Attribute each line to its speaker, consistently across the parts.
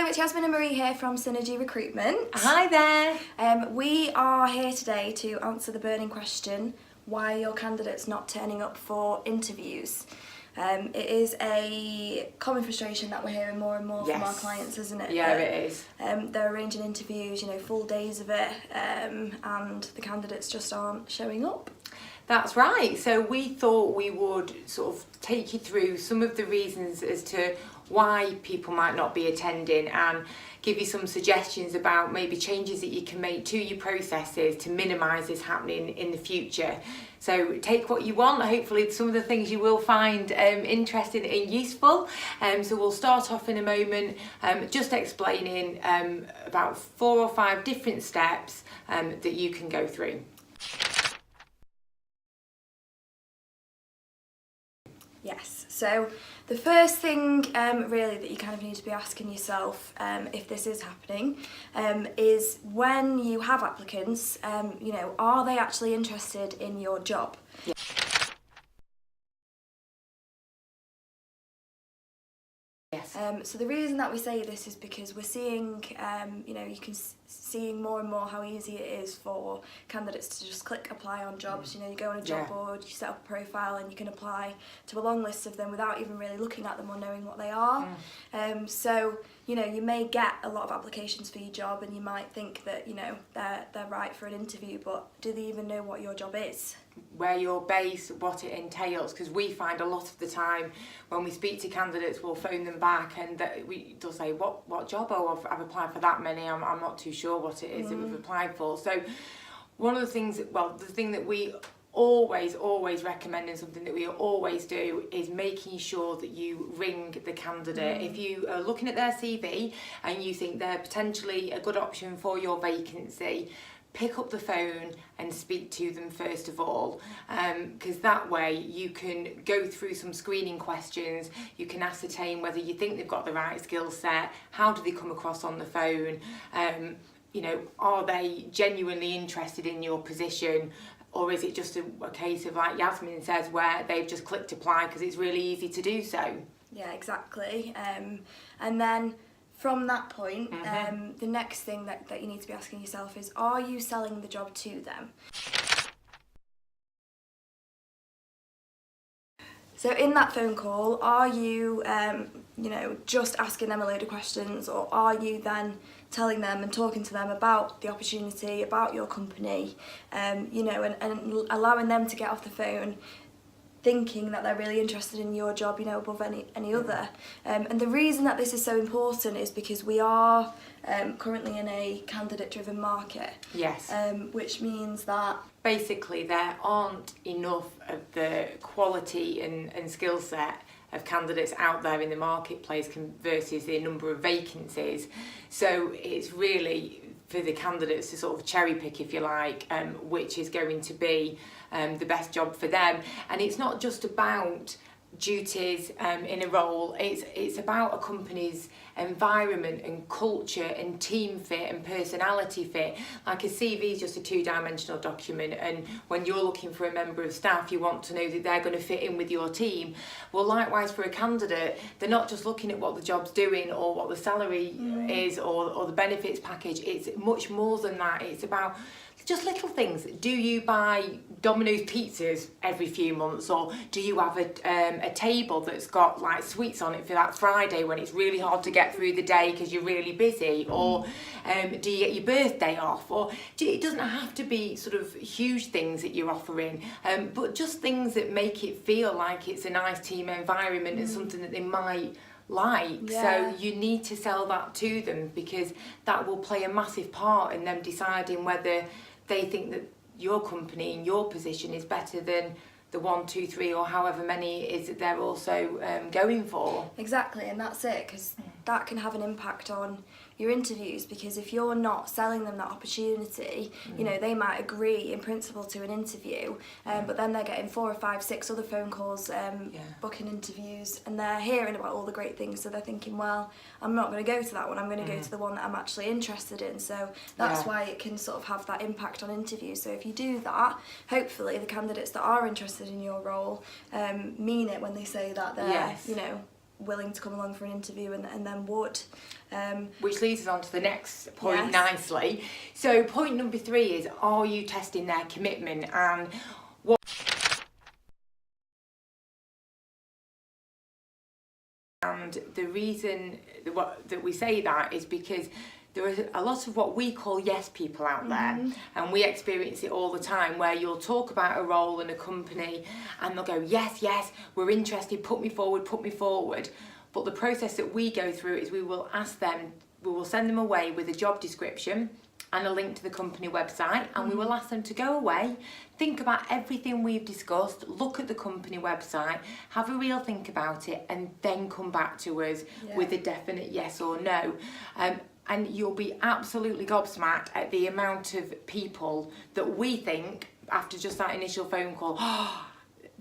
Speaker 1: Hello, it's Yasmin and Marie here from Synergy Recruitment.
Speaker 2: Hi there.
Speaker 1: We are here today to answer the burning question, why are your candidates not turning up for interviews? It is a common frustration that we're hearing more and more from our clients, isn't it?
Speaker 2: Yeah, it is.
Speaker 1: They're arranging interviews, full days of it, and the candidates just aren't showing up.
Speaker 2: That's right. So we thought we would sort of take you through some of the reasons as to why people might not be attending and give you some suggestions about maybe changes that you can make to your processes to minimise this happening in the future. So take what you want. Hopefully some of the things you will find interesting and useful. So we'll start off in a moment just explaining about 4 or 5 different steps that you can go through.
Speaker 1: Yes, so the first thing really that you kind of need to be asking yourself if this is happening is when you have applicants, are they actually interested in your job?
Speaker 2: Yeah. Yes.
Speaker 1: So the reason that we say this is because we're seeing, seeing more and more how easy it is for candidates to just click apply on jobs. You go on a job board, you set up a profile and you can apply to a long list of them without even really looking at them or knowing what they are. So you may get a lot of applications for your job and you might think that they're right for an interview, but do they even know what your job is?
Speaker 2: Where you're based, what it entails, because we find a lot of the time when we speak to candidates, we'll phone them back and they'll say, what job? Oh, I've applied for that many, I'm not too sure what it is that we've applied for. So one of the things, the thing that we always recommend and something that we always do is making sure that you ring the candidate. If you are looking at their CV and you think they're potentially a good option for your vacancy, pick up the phone and speak to them first of all, because that way you can go through some screening questions, you can ascertain whether you think they've got the right skill set, how do they come across on the phone, are they genuinely interested in your position, or is it just a case of, like Yasmin says, where they've just clicked apply because it's really easy to do so? Yeah,
Speaker 1: exactly. And then from that point, the next thing that you need to be asking yourself is, are you selling the job to them? So in that phone call, are you, just asking them a load of questions, or are you then telling them and talking to them about the opportunity, about your company, and allowing them to get off the phone thinking that they're really interested in your job, above any other. And the reason that this is so important is because we are currently in a candidate-driven market.
Speaker 2: Yes.
Speaker 1: Which means that
Speaker 2: basically there aren't enough of the quality and skill set of candidates out there in the marketplace versus the number of vacancies. So it's really for the candidates to sort of cherry pick, if you like, which is going to be the best job for them. And it's not just about duties in a role, it's about a company's environment and culture and team fit and personality fit. Like a CV is just a 2-dimensional document, and when you're looking for a member of staff, you want to know that they're going to fit in with your team. Well, likewise for a candidate, they're not just looking at what the job's doing or what the salary is or the benefits package. It's much more than that. It's about just little things. Do you buy Domino's pizzas every few months, or do you have a table that's got like sweets on it for that Friday when it's really hard to get through the day because you're really busy, or do you get your birthday off? Or it doesn't have to be sort of huge things that you're offering, but just things that make it feel like it's a nice team environment and something that they might like. So you need to sell that to them, because that will play a massive part in them deciding whether they think that your company and your position is better than the 1, 2, 3 or however many it is that they're also going for.
Speaker 1: Exactly, and that's it, because that can have an impact on your interviews, because if you're not selling them that opportunity, they might agree in principle to an interview, but then they're getting 4 or 5, 6 other phone calls booking interviews, and they're hearing about all the great things, so they're thinking, well, I'm not going to go to that one, I'm going to go to the one that I'm actually interested in. So that's why it can sort of have that impact on interviews. So if you do that, hopefully the candidates that are interested in your role mean it when they say that they're willing to come along for an interview and then would.
Speaker 2: Which leads us on to the next point
Speaker 1: Yes.
Speaker 2: nicely. So point number 3 is, are you testing their commitment? And what the reason that we say that is because there is a lot of what we call yes people out there, and we experience it all the time, where you'll talk about a role in a company and they'll go, yes, we're interested, put me forward. But the process that we go through is we will send them away with a job description and a link to the company website, and we will ask them to go away, think about everything we've discussed, look at the company website, have a real think about it, and then come back to us with a definite yes or no. And you'll be absolutely gobsmacked at the amount of people that we think, after just that initial phone call,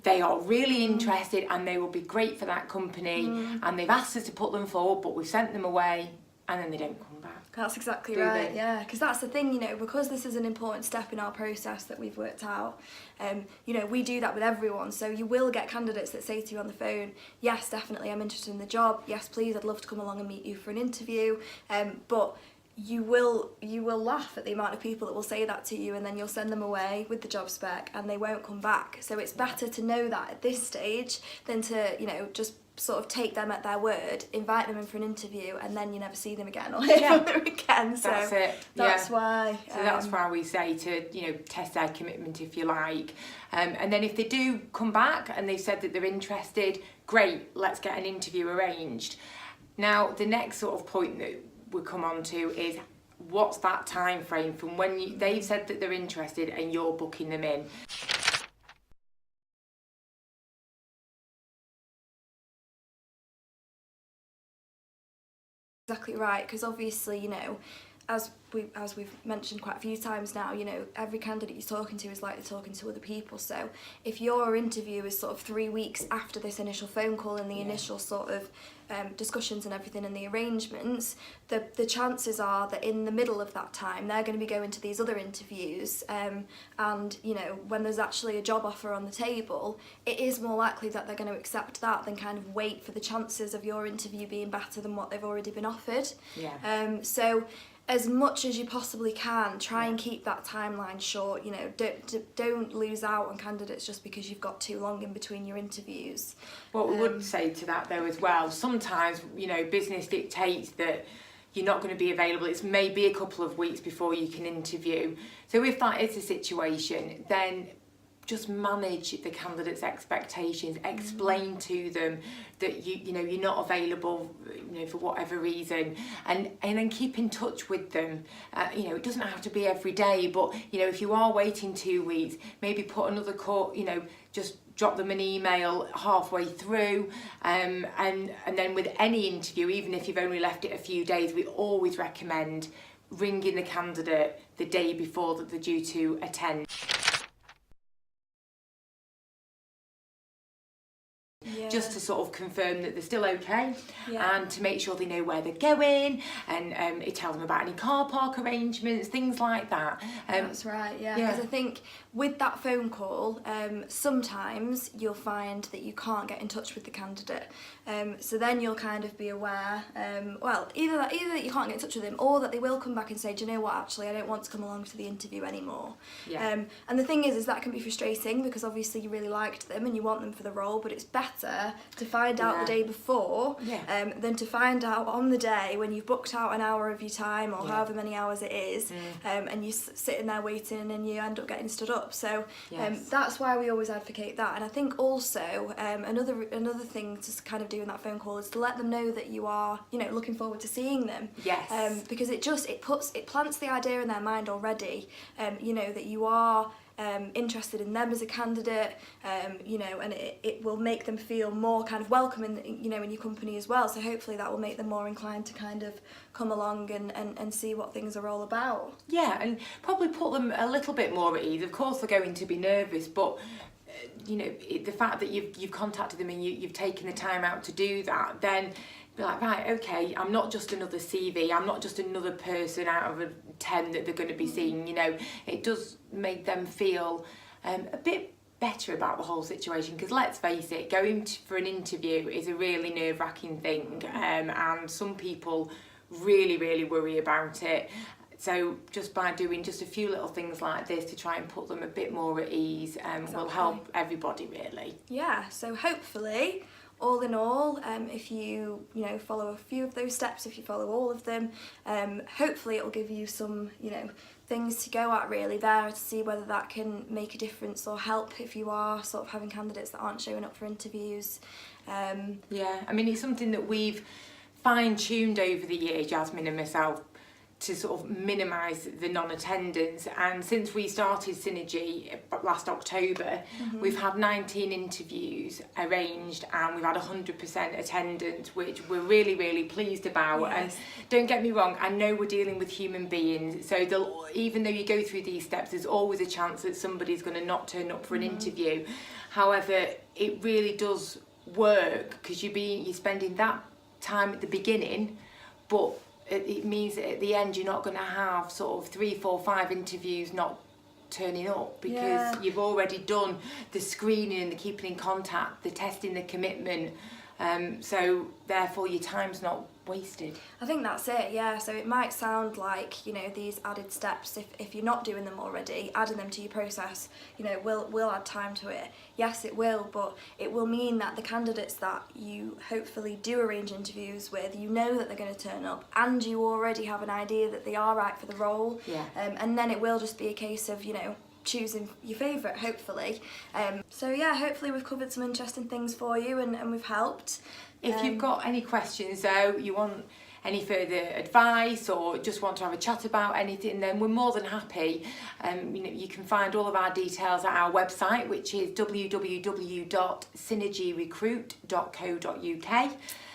Speaker 2: they are really interested and they will be great for that company, and they've asked us to put them forward, but we've sent them away, and then they don't come back.
Speaker 1: That's exactly
Speaker 2: Do
Speaker 1: right,
Speaker 2: they?
Speaker 1: yeah, because that's the thing, you know, because this is an important step in our process that we've worked out, you know, we do that with everyone, so you will get candidates that say to you on the phone, yes, definitely, I'm interested in the job, yes, please, I'd love to come along and meet you for an interview, but you will laugh at the amount of people that will say that to you, and then you'll send them away with the job spec and they won't come back. So it's better to know that at this stage than to, you know, just sort of take them at their word, invite them in for an interview, and then you never see them again or hear from them again. So
Speaker 2: that's it.
Speaker 1: That's why.
Speaker 2: So that's why we say to, you know, test their commitment if you like. And then if they do come back and they've said that they're interested, great, let's get an interview arranged. Now, the next sort of point that we come on to is, what's that time frame from when they've said that they're interested and you're booking them in?
Speaker 1: Exactly right, because obviously, you know, as we've mentioned quite a few times now, you know, every candidate you're talking to is likely talking to other people. So if your interview is sort of 3 weeks after this initial phone call and the initial sort of discussions and everything and the arrangements, the chances are that in the middle of that time they're going to be going to these other interviews, and you know, when there's actually a job offer on the table, it is more likely that they're going to accept that than kind of wait for the chances of your interview being better than what they've already been offered. So as much as you possibly can, try and keep that timeline short. You know, don't lose out on candidates just because you've got too long in between your interviews.
Speaker 2: What we would say to that though as well, sometimes, you know, business dictates that you're not going to be available. It's maybe a couple of weeks before you can interview. So if that is the situation, then just manage the candidate's expectations, explain to them that you know you're not available, you know, for whatever reason, and then keep in touch with them. You know, it doesn't have to be every day, but you know, if you are waiting 2 weeks, maybe put another call, you know, just drop them an email halfway through, and then with any interview, even if you've only left it a few days, we always recommend ringing the candidate the day before that they're due to attend. Just to sort of confirm that they're still okay, and to make sure they know where they're going, and it tells them about any car park arrangements, things like that.
Speaker 1: That's right, because I think with that phone call, sometimes you'll find that you can't get in touch with the candidate, so then you'll kind of be aware, well, either that you can't get in touch with them, or that they will come back and say, do you know what, actually I don't want to come along to the interview anymore. And the thing is that can be frustrating, because obviously you really liked them and you want them for the role, but it's better to find out the day before than to find out on the day when you've booked out an hour of your time, or however many hours it is, and you're sitting there waiting and you end up getting stood up. So that's why we always advocate that. And I think also another thing to kind of do in that phone call is to let them know that you are, you know, looking forward to seeing them. Because it plants the idea in their mind already, you know, that you are interested in them as a candidate, you know, and it will make them feel more kind of welcome in your company as well. So hopefully that will make them more inclined to kind of come along and see what things are all about. And
Speaker 2: probably put them a little bit more at ease. Of course they're going to be nervous, but you know, the fact that you've contacted them and you've taken the time out to do that, then be like, right, okay, I'm not just another CV, I'm not just another person out of 10 that they're going to be seeing. You know, it does make them feel a bit better about the whole situation, because let's face it, going for an interview is a really nerve-wracking thing, and some people really worry about it. So just by doing just a few little things like this to try and put them a bit more at ease will help everybody really.
Speaker 1: Yeah, so hopefully, all in all, if you follow a few of those steps, if you follow all of them, hopefully it will give you some things to go at really there to see whether that can make a difference or help if you are sort of having candidates that aren't showing up for interviews.
Speaker 2: Yeah, I mean, it's something that we've fine-tuned over the years, Jasmine and myself, to sort of minimise the non-attendance, and since we started Synergy last October, we've had 19 interviews arranged and we've had 100% attendance, which we're really pleased about.
Speaker 1: Yes.
Speaker 2: And don't get me wrong, I know we're dealing with human beings, so even though you go through these steps, there's always a chance that somebody's going to not turn up for an interview. However, it really does work because you're spending that time at the beginning, but it means that at the end you're not going to have sort of 3, 4, 5 interviews not turning up, because you've already done the screening and the keeping in contact, the testing, the commitment, so therefore your time's not wasted.
Speaker 1: I think that's it, yeah. So it might sound like, these added steps, if you're not doing them already, adding them to your process, will add time to it. Yes, it will, but it will mean that the candidates that you hopefully do arrange interviews with, that they're going to turn up, and you already have an idea that they are right for the role.
Speaker 2: Yeah.
Speaker 1: And then it will just be a case of, choosing your favourite, hopefully. So yeah, hopefully we've covered some interesting things for you and we've helped.
Speaker 2: If you've got any questions though, you want any further advice or just want to have a chat about anything, then we're more than happy. You can find all of our details at our website, which is www.synergyrecruit.co.uk.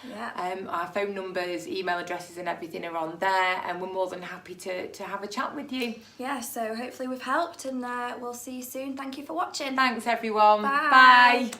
Speaker 1: Yeah.
Speaker 2: Our phone numbers, email addresses and everything are on there, and we're more than happy to have a chat with you.
Speaker 1: Yeah, so hopefully we've helped, and we'll see you soon. Thank you for watching.
Speaker 2: Thanks everyone.
Speaker 1: Bye.
Speaker 2: Bye.